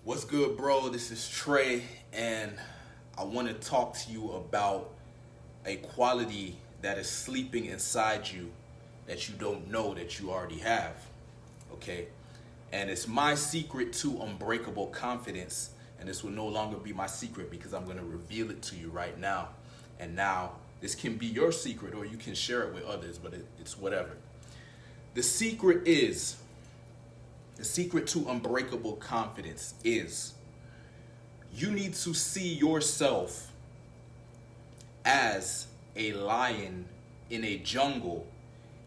What's good, bro? This is Trey, and I want to talk to you about a quality that is sleeping inside you that you don't know that you already have. Okay? And it's my secret to unbreakable confidence, and this will no longer be my secret because I'm going to reveal it to you right now. And now, this can be your secret or you can share it with others, but it's whatever. The secret to unbreakable confidence is you need to see yourself as a lion in a jungle,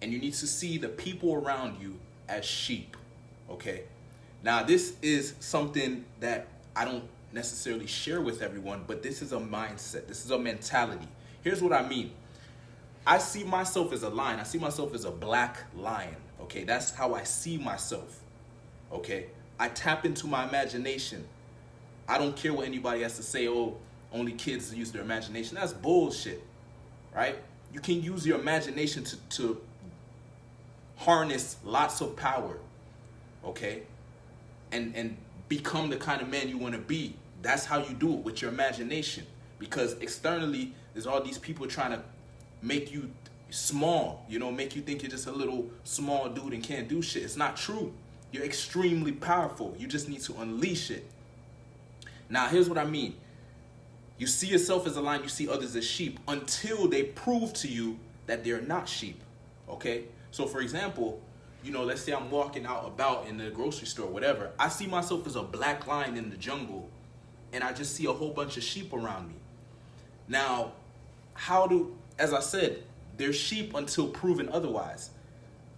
and you need to see the people around you as sheep. Okay? Now, this is something that I don't necessarily share with everyone, but this is a mindset. This is a mentality. Here's what I mean. I see myself as a lion. I see myself as a black lion. Okay? That's how I see myself. Okay, I tap into my imagination. I don't care what anybody has to say. Oh, only kids use their imagination. That's bullshit, right? You can use your imagination to harness lots of power, okay? And become the kind of man you want to be. That's how you do it, with your imagination. Because externally, there's all these people trying to make you small, make you think you're just a little small dude and can't do shit. It's not true. You're extremely powerful. You just need to unleash it. Now, here's what I mean. You see yourself as a lion, you see others as sheep until they prove to you that they're not sheep, okay? So, for example, let's say I'm walking out about in the grocery store, whatever. I see myself as a black lion in the jungle, and I just see a whole bunch of sheep around me. Now, as I said, they're sheep until proven otherwise.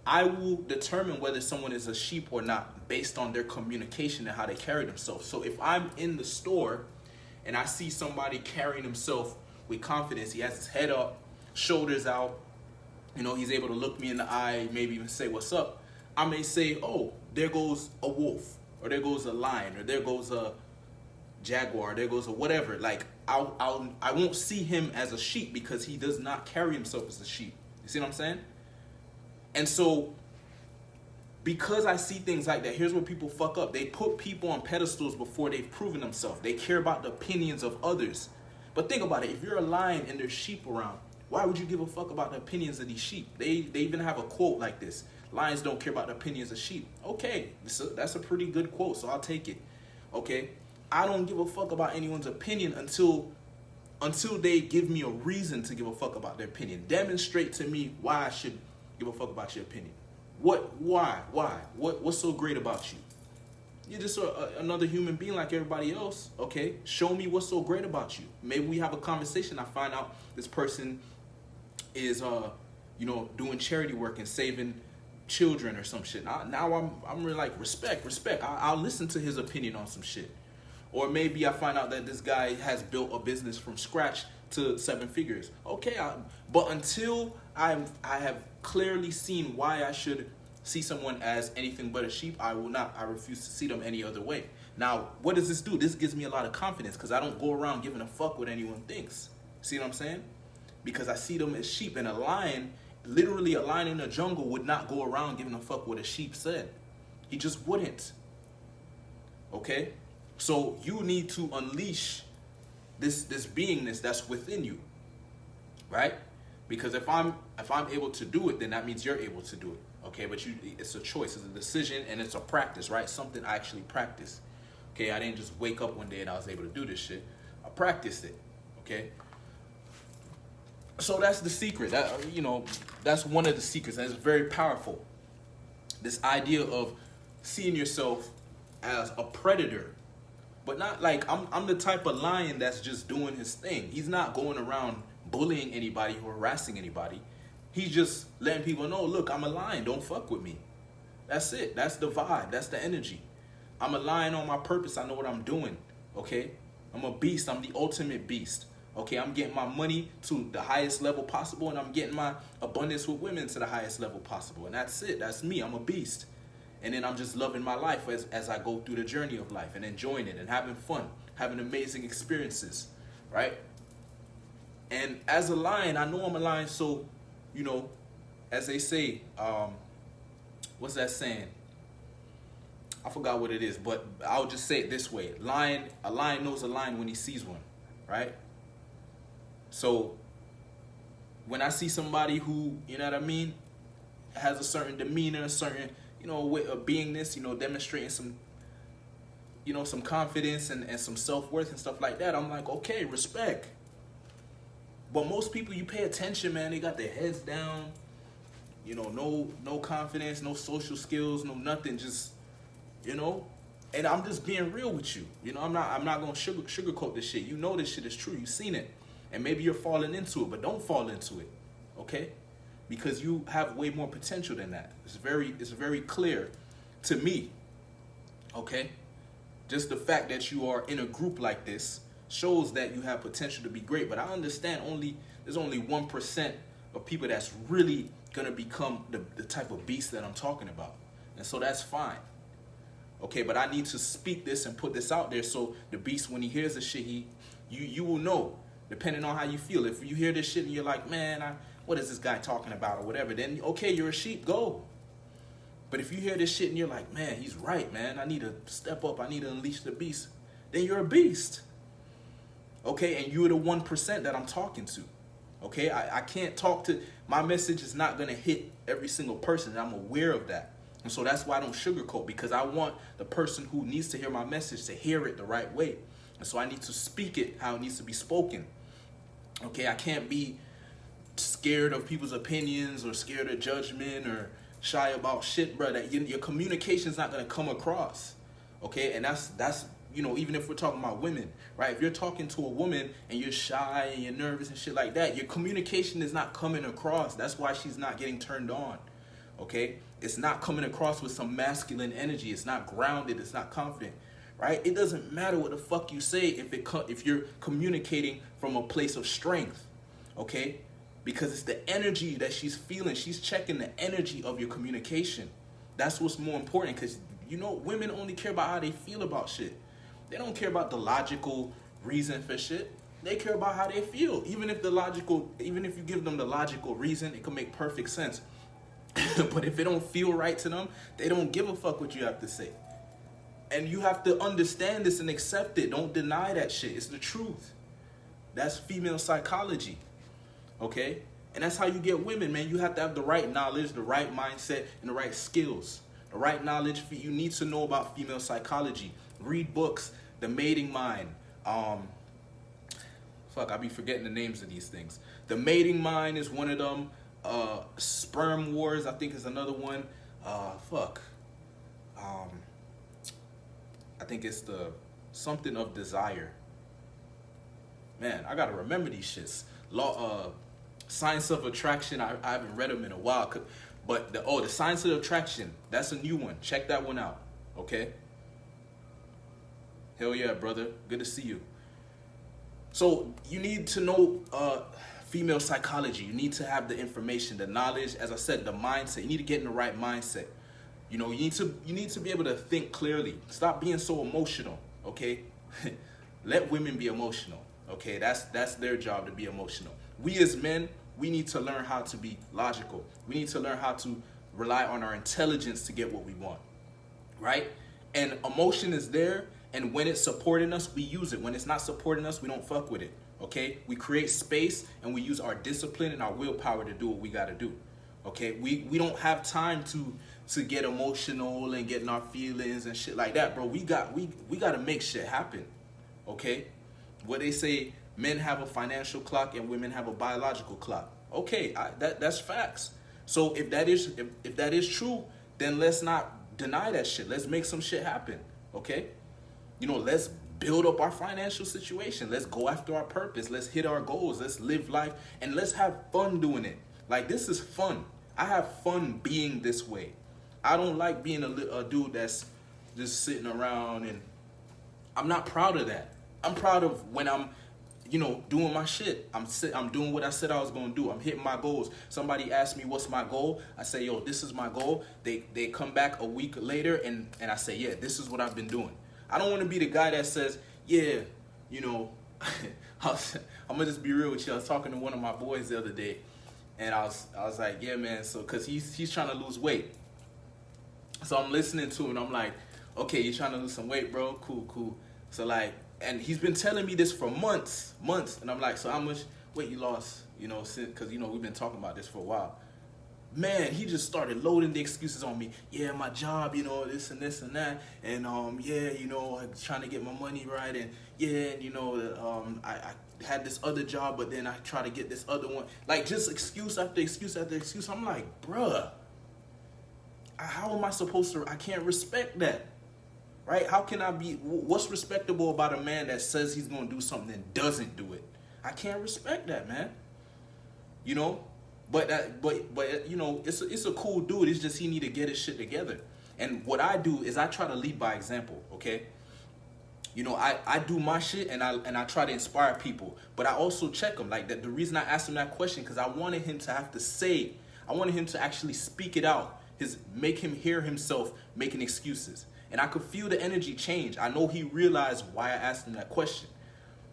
I will determine whether someone is a sheep or not based on their communication and how they carry themselves. So if I'm in the store and I see somebody carrying himself with confidence, he has his head up, shoulders out, he's able to look me in the eye, maybe even say, "What's up?" I may say, "Oh, there goes a wolf," or "There goes a lion," or "There goes a jaguar," "There goes a whatever." Like, I won't see him as a sheep because he does not carry himself as a sheep. You see what I'm saying? And so, because I see things like that, here's where people fuck up. They put people on pedestals before they've proven themselves. They care about the opinions of others. But think about it. If you're a lion and there's sheep around, why would you give a fuck about the opinions of these sheep? They even have a quote like this: "Lions don't care about the opinions of sheep." Okay, that's a pretty good quote, so I'll take it. Okay, I don't give a fuck about anyone's opinion until they give me a reason to give a fuck about their opinion. Demonstrate to me why I should give a fuck about your opinion. Why? What's so great about you? You're just another human being like everybody else, okay? Show me what's so great about you. Maybe we have a conversation. I find out this person is, doing charity work and saving children or some shit. Now I'm really like, respect. I'll listen to his opinion on some shit. Or maybe I find out that this guy has built a business from scratch to 7 figures. Okay, but until I have clearly seen why I should see someone as anything but a sheep, I refuse to see them any other way. Now, what does this do? This gives me a lot of confidence because I don't go around giving a fuck what anyone thinks. See what I'm saying? Because I see them as sheep, and a lion in the jungle would not go around giving a fuck what a sheep said. He just wouldn't. Okay? So you need to unleash this beingness that's within you, right? Because if I'm able to do it, then that means you're able to do it, okay? But it's a choice, it's a decision, and it's a practice, right? Something I actually practice, okay? I didn't just wake up one day and I was able to do this shit. I practiced it, okay? So that's the secret. That's one of the secrets, and it's very powerful. This idea of seeing yourself as a predator. But not like I'm the type of lion that's just doing his thing. He's not going around bullying anybody or harassing anybody. He's just letting people know, look, I'm a lion. Don't fuck with me. That's it. That's the vibe. That's the energy. I'm a lion on my purpose. I know what I'm doing. Okay? I'm a beast. I'm the ultimate beast. Okay? I'm getting my money to the highest level possible, and I'm getting my abundance with women to the highest level possible. And that's it. That's me. I'm a beast. And then I'm just loving my life as I go through the journey of life and enjoying it and having fun, having amazing experiences, right? And as a lion, I know I'm a lion, so, as they say, what's that saying? I forgot what it is, but I'll just say it this way: a lion knows a lion when he sees one, right? So when I see somebody who, you know what I mean, has a certain demeanor, a certain, way of beingness, demonstrating some, some confidence and some self-worth and stuff like that, I'm like, okay, respect. But most people, you pay attention, man, they got their heads down, no confidence, no social skills, no nothing, just, and I'm just being real with you. I'm not gonna sugarcoat this shit. This shit is true. You've seen it. And maybe you're falling into it, but don't fall into it. Okay? Because you have way more potential than that. It's very clear to me. Okay? Just the fact that you are in a group like this shows that you have potential to be great. But I understand there's only 1% of people that's really gonna become the type of beast that I'm talking about. And so that's fine. Okay, but I need to speak this and put this out there so the beast, when he hears the shit, you will know, depending on how you feel. If you hear this shit and you're like, man, what is this guy talking about or whatever, then okay, you're a sheep, go. But if you hear this shit and you're like, man, he's right, man, I need to step up, I need to unleash the beast, then you're a beast. Okay, and you're the 1% that I'm talking to. Okay, I can't talk to, my message is not gonna hit every single person, and I'm aware of that. And so that's why I don't sugarcoat, because I want the person who needs to hear my message to hear it the right way. And so I need to speak it how it needs to be spoken. Okay, I can't be scared of people's opinions or scared of judgment or shy about shit, bro. That your communication's not gonna come across. Okay, and that's even if we're talking about women, right? If you're talking to a woman and you're shy and you're nervous and shit like that, your communication is not coming across. That's why she's not getting turned on. Okay, it's not coming across with some masculine energy. It's not grounded. It's not confident, right? It doesn't matter what the fuck you say if you're communicating from a place of strength, okay? Because it's the energy that she's feeling. She's checking the energy of your communication. That's what's more important, because women only care about how they feel about shit. They don't care about the logical reason for shit. They care about how they feel. Even if you give them the logical reason, it can make perfect sense. But if it don't feel right to them, they don't give a fuck what you have to say. And you have to understand this and accept it. Don't deny that shit. It's the truth. That's female psychology. Okay? And that's how you get women, man. You have to have the right knowledge, the right mindset, and the right skills. The right knowledge, you need to know about female psychology. Read books, The Mating Mind. I be forgetting the names of these things. The Mating Mind is one of them. Sperm Wars, I think, is another one. I think it's the something of desire. Man, I gotta remember these shits. Science of Attraction. I haven't read them in a while, but the Science of Attraction, that's a new one. Check that one out. Okay. Hell yeah, brother. Good to see you. So you need to know female psychology. You need to have the information, the knowledge, as I said, the mindset. You need to get in the right mindset. You need to be able to think clearly. Stop being so emotional, okay? Let women be emotional, okay? That's their job, to be emotional. We as men, we need to learn how to be logical. We need to learn how to rely on our intelligence to get what we want, right? And emotion is there, and when it's supporting us, we use it. When it's not supporting us, we don't fuck with it. Okay, we create space and we use our discipline and our willpower to do what we got to do. Okay, we don't have time to get emotional and get in our feelings and shit like that, bro. We got to make shit happen. Okay, what they say, men have a financial clock and women have a biological clock. Okay, that's facts. So if that is true, then let's not deny that shit. Let's make some shit happen. Okay, let's build up our financial situation. Let's go after our purpose. Let's hit our goals. Let's live life, and let's have fun doing it. Like, this is fun. I have fun being this way. I don't like being a dude that's just sitting around, and I'm not proud of that. I'm proud of when I'm, doing my shit. I'm doing what I said I was going to do. I'm hitting my goals. Somebody asked me, what's my goal? I say, yo, this is my goal. They come back a week later, and I say, yeah, this is what I've been doing. I don't want to be the guy that says, yeah, I'm gonna just be real with you. I was talking to one of my boys the other day, and I was like, yeah, man, so, cause he's trying to lose weight. So I'm listening to him, and I'm like, okay, you're trying to lose some weight, bro. Cool, cool. So like, and he's been telling me this for months, and I'm like, so how much weight you lost? You know, since, because you know we've been talking about this for a while. Man, he just started loading the excuses on me. Yeah, my job, you know, this and that, and yeah, you know, I'm trying to get my money right, and yeah, and you know, I had this other job, but then I try to get this other one. Like just excuse after excuse after excuse. I'm like, bruh, how am I supposed to? I can't respect that, right? How can I be? What's respectable about a man that says he's gonna do something and doesn't do it? I can't respect that, man. You know. But you know, it's a cool dude. It's just he need to get his shit together. And what I do is I try to lead by example. Okay, you know, I do my shit and I try to inspire people. But I also check him. Like that, the reason I asked him that question because I wanted him to have to say. I wanted him to actually speak it out. Make him hear himself making excuses. And I could feel the energy change. I know he realized why I asked him that question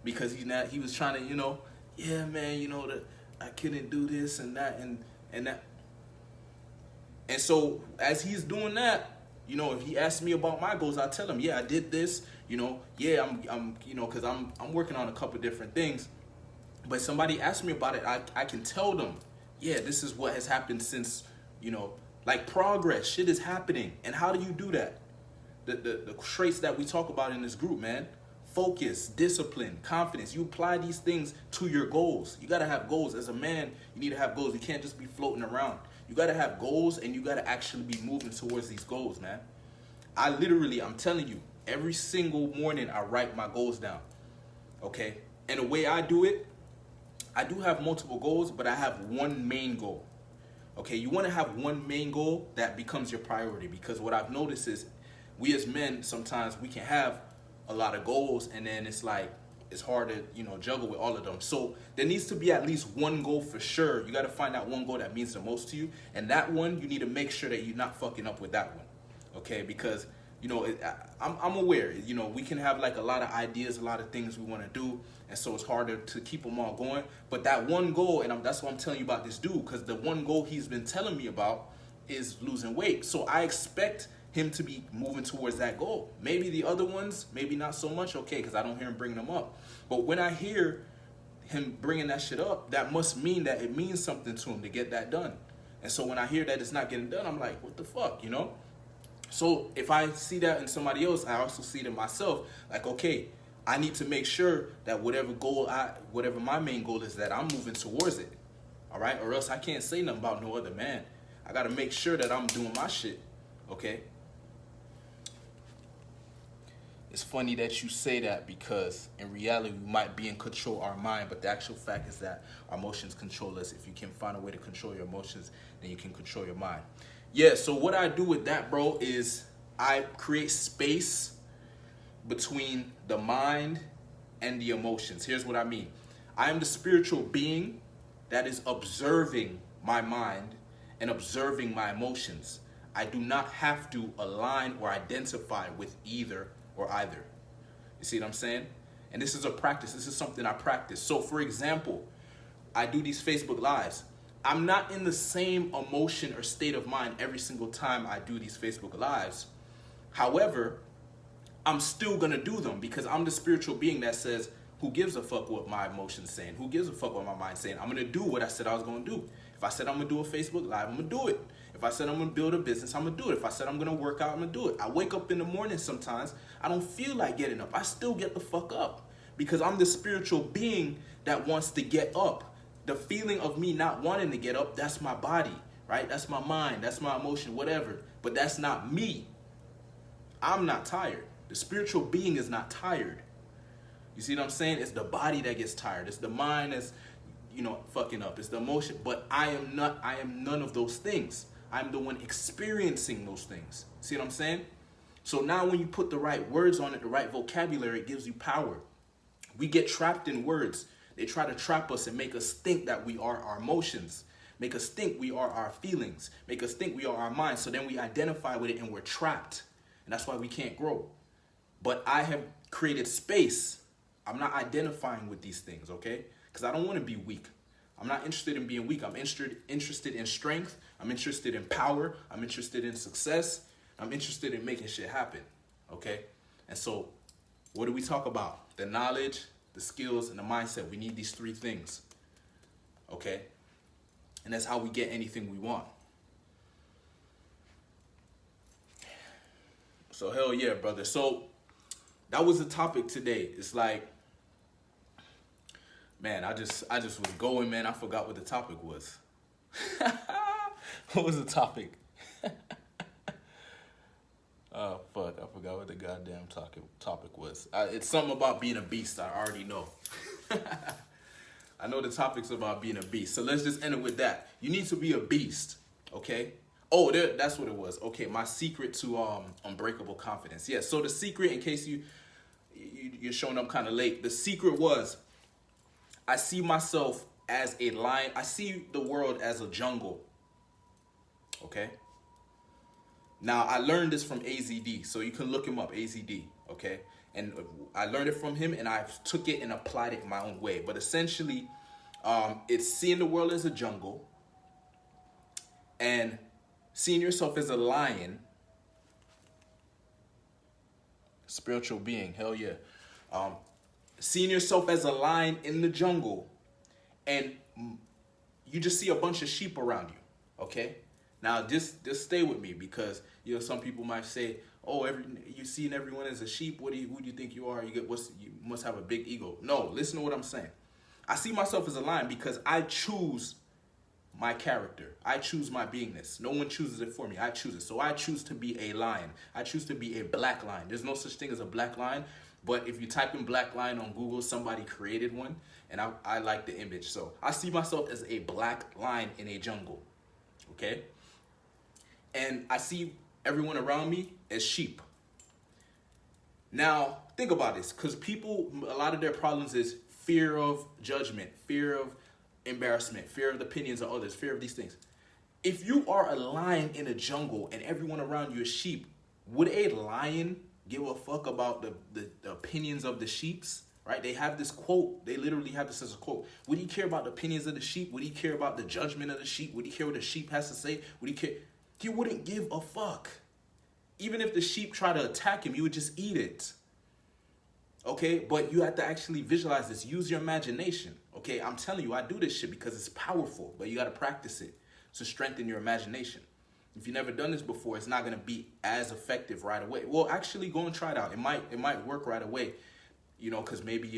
because he was trying to, you know, yeah, man, you know that. I couldn't do this and that and that. And so as he's doing that, you know, if he asks me about my goals, I tell him, yeah, I did this, you know, yeah, I'm you know, because I'm working on a couple different things. But somebody asked me about it, I can tell them, yeah, this is what has happened since, you know, like progress, shit is happening. And how do you do that? The traits that we talk about in this group, man. Focus, discipline, confidence. You apply these things to your goals. You got to have goals. As a man, you need to have goals. You can't just be floating around. You got to have goals and you got to actually be moving towards these goals, man. I'm telling you, every single morning I write my goals down, okay? And the way I do it, I do have multiple goals, but I have one main goal, okay? You want to have one main goal that becomes your priority because what I've noticed is we as men, sometimes we can have a lot of goals and then it's like it's hard to, you know, juggle with all of them. So there needs to be at least one goal for sure. You got to find that one goal that means the most to you, and that one you need to make sure that you're not fucking up with that one, okay? Because you know I'm aware, you know, we can have like a lot of ideas, a lot of things we want to do, and so it's harder to keep them all going. But that one goal, and that's what I'm telling you about this dude, because the one goal he's been telling me about is losing weight. So I expect him to be moving towards that goal. Maybe the other ones, maybe not so much, okay, because I don't hear him bringing them up. But when I hear him bringing that shit up, that must mean that it means something to him to get that done. And so when I hear that it's not getting done, I'm like, what the fuck, you know? So if I see that in somebody else, I also see it in myself. Like, okay, I need to make sure that whatever my main goal is, that I'm moving towards it, all right? Or else I can't say nothing about no other man. I got to make sure that I'm doing my shit, okay? It's funny that you say that because in reality we might be in control of our mind, but the actual fact is that our emotions control us. If you can find a way to control your emotions, then you can control your mind. Yeah, so what I do with that, bro, is I create space between the mind and the emotions. Here's what I mean. I am the spiritual being that is observing my mind and observing my emotions. I do not have to align or identify with either or either. You see what I'm saying? And this is a practice. This is something I practice. So for example, I do these Facebook Lives. I'm not in the same emotion or state of mind every single time I do these Facebook Lives. However, I'm still going to do them because I'm the spiritual being that says, who gives a fuck what my emotions saying? Who gives a fuck what my mind's saying? I'm going to do what I said I was going to do. If I said I'm going to do a Facebook Live, I'm going to do it. If I said I'm going to build a business, I'm going to do it. If I said I'm going to work out, I'm going to do it. I wake up in the morning sometimes. I don't feel like getting up. I still get the fuck up because I'm the spiritual being that wants to get up. The feeling of me not wanting to get up, that's my body, right? That's my mind. That's my emotion, whatever. But that's not me. I'm not tired. The spiritual being is not tired. You see what I'm saying? It's the body that gets tired. It's the mind that's, you know, fucking up. It's the emotion. But I am none of those things. I'm the one experiencing those things. See what I'm saying? So now when you put the right words on it, the right vocabulary, it gives you power. We get trapped in words. They try to trap us and make us think that we are our emotions. Make us think we are our feelings. Make us think we are our minds. So then we identify with it and we're trapped. And that's why we can't grow. But I have created space. I'm not identifying with these things, okay? Because I don't want to be weak. I'm not interested in being weak. I'm interested in strength. I'm interested in power. I'm interested in success. I'm interested in making shit happen. Okay? And so, what do we talk about? The knowledge, the skills, and the mindset. We need these three things. Okay? And that's how we get anything we want. So hell yeah, brother. So that was the topic today. It's like, man, I just was going, man. I forgot what the topic was. What was the topic? Oh, fuck. I forgot what the goddamn topic was. It's something about being a beast. I already know. I know the topic's about being a beast. So let's just end it with that. You need to be a beast, okay? Oh, that's what it was. Okay, my secret to Unbreakable Confidence. Yeah, so the secret, in case you're showing up kind of late, the secret was, I see myself as a lion. I see the world as a jungle, okay? Now, I learned this from AZD, so you can look him up, AZD, okay? And I learned it from him, and I took it and applied it my own way. But essentially, it's seeing the world as a jungle and seeing yourself as a lion, spiritual being, hell yeah. Seeing yourself as a lion in the jungle, and you just see a bunch of sheep around you, okay? Now, just stay with me, because some people might say, "Oh, you seeing everyone as a sheep? Who do you think you are? You must have a big ego." No, listen to what I'm saying. I see myself as a lion because I choose my character. I choose my beingness. No one chooses it for me. I choose it. So I choose to be a lion. I choose to be a black lion. There's no such thing as a black lion, but if you type in black lion on Google, somebody created one, and I like the image. So I see myself as a black lion in a jungle, okay? And I see everyone around me as sheep. Now, think about this, because people, a lot of their problems is fear of judgment, fear of embarrassment, fear of the opinions of others, fear of these things. If you are a lion in a jungle and everyone around you is sheep, would a lion give a fuck about the opinions of the sheeps? Right? They have this quote. They literally have this as a quote. Would he care about the opinions of the sheep? Would he care about the judgment of the sheep? Would he care what the sheep has to say? Would he care? He wouldn't give a fuck. Even if the sheep try to attack him, you would just eat it. Okay? But you have to actually visualize this. Use your imagination. Okay? I'm telling you, I do this shit because it's powerful, but you got to practice it to strengthen your imagination. If you've never done this before, it's not going to be as effective right away. Well, actually, go and try it out. It might work right away, because maybe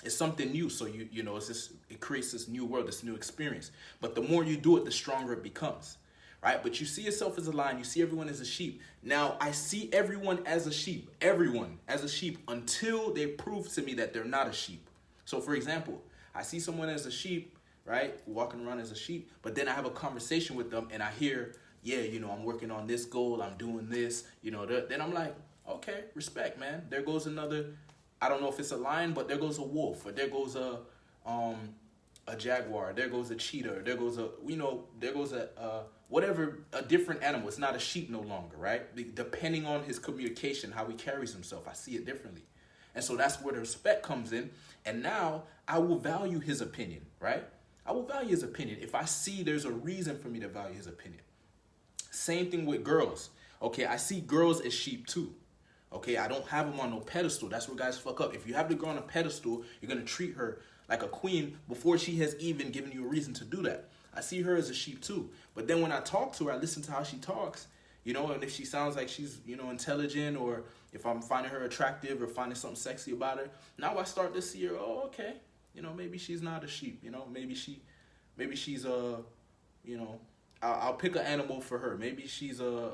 it's something new. So, it creates this new world, this new experience. But the more you do it, the stronger it becomes. Right? But you see yourself as a lion. You see everyone as a sheep. Now, I see everyone as a sheep. Everyone as a sheep until they prove to me that they're not a sheep. So, for example, I see someone as a sheep, right? Walking around as a sheep. But then I have a conversation with them and I hear, yeah, I'm working on this goal. I'm doing this. Then I'm like, okay, respect, man. There goes another, I don't know if it's a lion, but there goes a wolf. Or there goes a jaguar. There goes a cheetah. There goes whatever, a different animal. It's not a sheep no longer, right? Depending on his communication, how he carries himself, I see it differently. And so that's where the respect comes in. And now I will value his opinion, right? I will value his opinion if I see there's a reason for me to value his opinion. Same thing with girls. Okay, I see girls as sheep too. Okay, I don't have them on no pedestal. That's where guys fuck up. If you have the girl on a pedestal, you're going to treat her like a queen before she has even given you a reason to do that. I see her as a sheep too. But then when I talk to her, I listen to how she talks, and if she sounds like she's, intelligent, or if I'm finding her attractive or finding something sexy about her, now I start to see her, oh, okay, maybe she's not a sheep, maybe she's a, I'll pick an animal for her. Maybe she's a,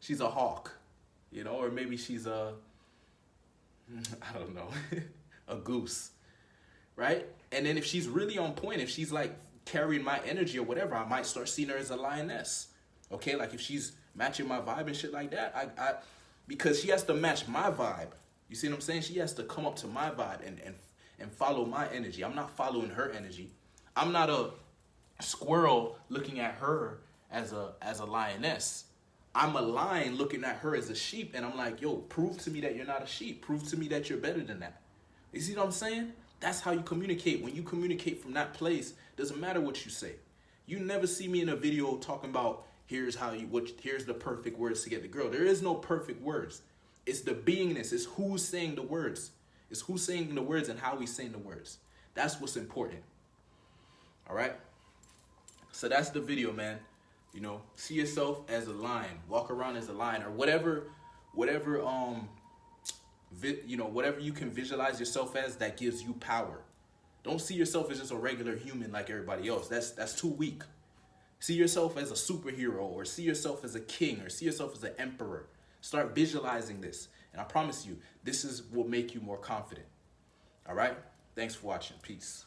she's a hawk, or maybe she's a, I don't know, a goose, right? And then if she's really on point, if she's like carrying my energy or whatever, I might start seeing her as a lioness, okay? Like if she's matching my vibe and shit like that, because she has to match my vibe. You see what I'm saying? She has to come up to my vibe and follow my energy. I'm not following her energy. I'm not a squirrel looking at her as a lioness. I'm a lion looking at her as a sheep, and I'm like, yo, prove to me that you're not a sheep. Prove to me that you're better than that. You see what I'm saying? That's how you communicate. When you communicate from that place, doesn't matter what you say. You never see me in a video talking about, here's here's the perfect words to get the girl. There is no perfect words. It's the beingness. It's who's saying the words. It's who's saying the words and how he's saying the words. That's what's important. All right. So that's the video, man. You know, see yourself as a lion. Walk around as a lion, or whatever whatever you can visualize yourself as that gives you power. Don't see yourself as just a regular human like everybody else. That's too weak. See yourself as a superhero, or see yourself as a king, or see yourself as an emperor. Start visualizing this. And I promise you, this will make you more confident. All right? Thanks for watching. Peace.